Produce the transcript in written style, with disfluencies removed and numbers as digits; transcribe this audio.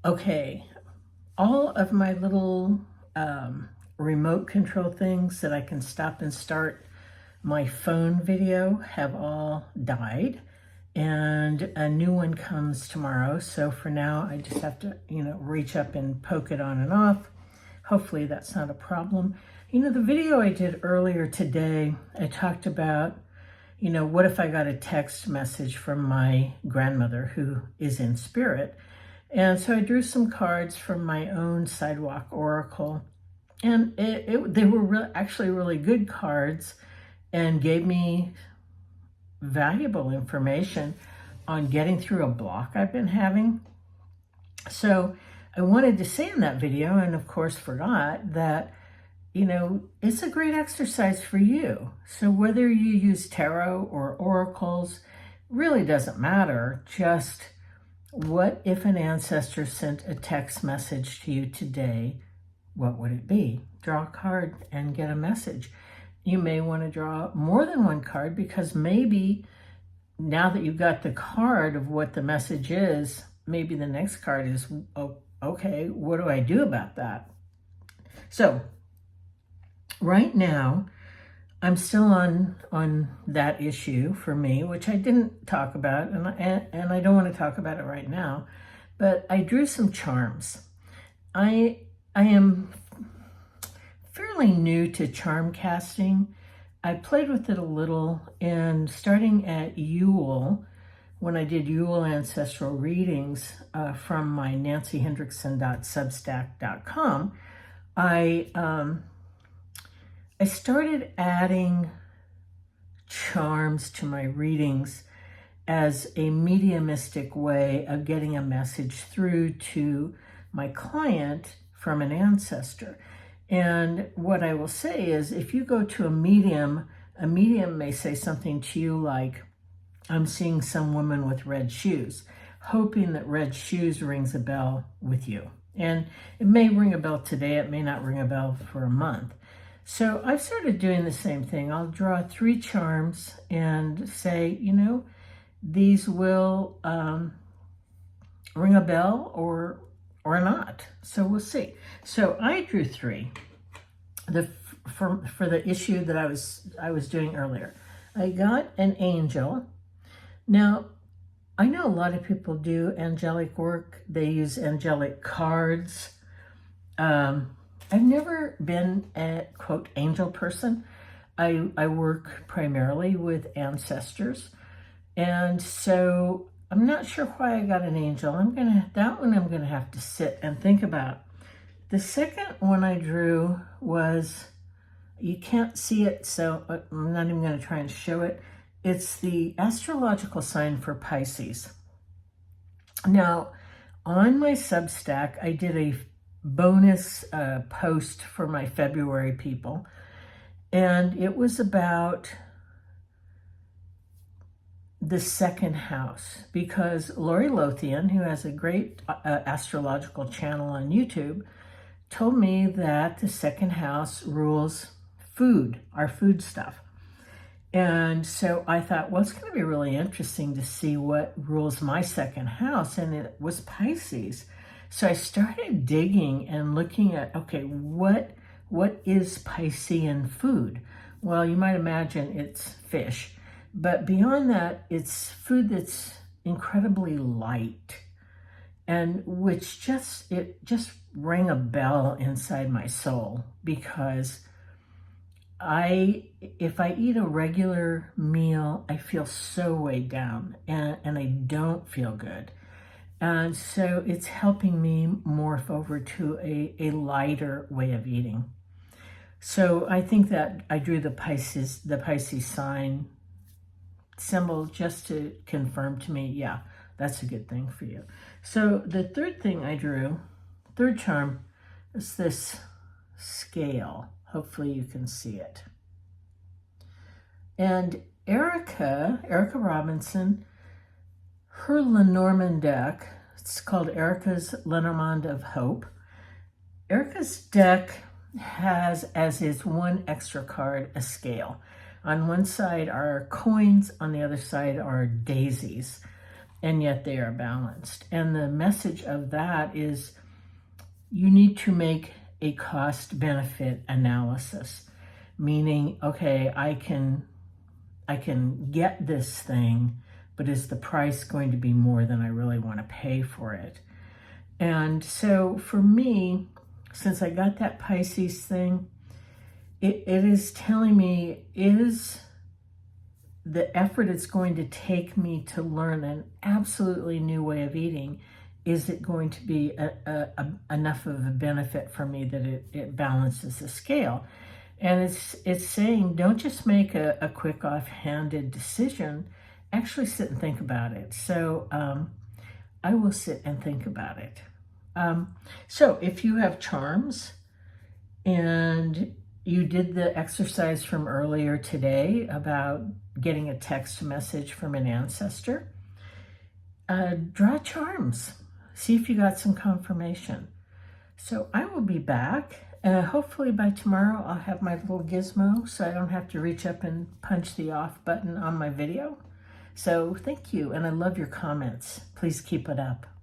Okay, all of my little remote control things that I can stop and start my phone video have all died, and a new one comes tomorrow. So for now, I just have to, reach up and poke it on and off. Hopefully that's not a problem. The video I did earlier today, I talked about, what if I got a text message from my grandmother who is in spirit? And so I drew some cards from my own sidewalk oracle, and they were actually really good cards and gave me valuable information on getting through a block I've been having. So I wanted to say in that video, and of course forgot, that it's a great exercise for you. So whether you use tarot or oracles really doesn't matter. Just what if an ancestor sent a text message to you today? What would it be? Draw a card and get a message. You may want to draw more than one card, because maybe now that you've got the card of what the message is, maybe the next card is, oh, okay, what do I do about that? So right now, I'm still on that issue for me, which I didn't talk about, and I don't want to talk about it right now, but I drew some charms. I am fairly new to charm casting. I played with it a little, and starting at Yule, when I did Yule Ancestral readings from my nancyhendrickson.substack.com, I started adding charms to my readings as a mediumistic way of getting a message through to my client from an ancestor. And what I will say is, if you go to a medium may say something to you like, I'm seeing some woman with red shoes, hoping that red shoes rings a bell with you. And it may ring a bell today, it may not ring a bell for a month. So I've started doing the same thing. I'll draw 3 charms and say, these will ring a bell or not. So we'll see. So I drew 3 for the issue that I was doing earlier. I got an angel. Now, I know a lot of people do angelic work. They use angelic cards. I've never been a, quote, angel person. I work primarily with ancestors. And so I'm not sure why I got an angel. That one I'm gonna have to sit and think about. The second one I drew was, you can't see it, so I'm not even gonna try and show it. It's the astrological sign for Pisces. Now, on my Substack, I did a bonus post for my February people, and it was about the second house, because Lori Lothian, who has a great astrological channel on YouTube, told me that the second house rules food, our food stuff. And so I thought, well, it's going to be really interesting to see what rules my second house, and it was Pisces. So I started digging and looking at, okay, what is Piscean food? Well, you might imagine it's fish, but beyond that, it's food that's incredibly light, and which just rang a bell inside my soul, because if I eat a regular meal, I feel so weighed down, and I don't feel good. And so it's helping me morph over to a lighter way of eating. So I think that I drew the Pisces sign symbol just to confirm to me, yeah, that's a good thing for you. So the third thing I drew, third charm, is this scale. Hopefully you can see it. And Erica Robinson, her Lenormand deck, it's called Erica's Lenormand of Hope. Erica's deck has as its one extra card a scale. On one side are coins, on the other side are daisies. and yet they are balanced. And the message of that is you need to make a cost-benefit analysis, meaning, okay, I can get this thing, but is the price going to be more than I really want to pay for it? And so for me, since I got that Pisces thing, it is telling me, is the effort it's going to take me to learn an absolutely new way of eating, is it going to be enough of a benefit for me that it balances the scale? And it's saying, don't just make a quick offhanded decision, actually sit and think about it. So I will sit and think about it. So if you have charms and you did the exercise from earlier today about getting a text message from an ancestor, draw charms. See if you got some confirmation. So I will be back. Hopefully by tomorrow I'll have my little gizmo so I don't have to reach up and punch the off button on my video. So thank you, and I love your comments. Please keep it up.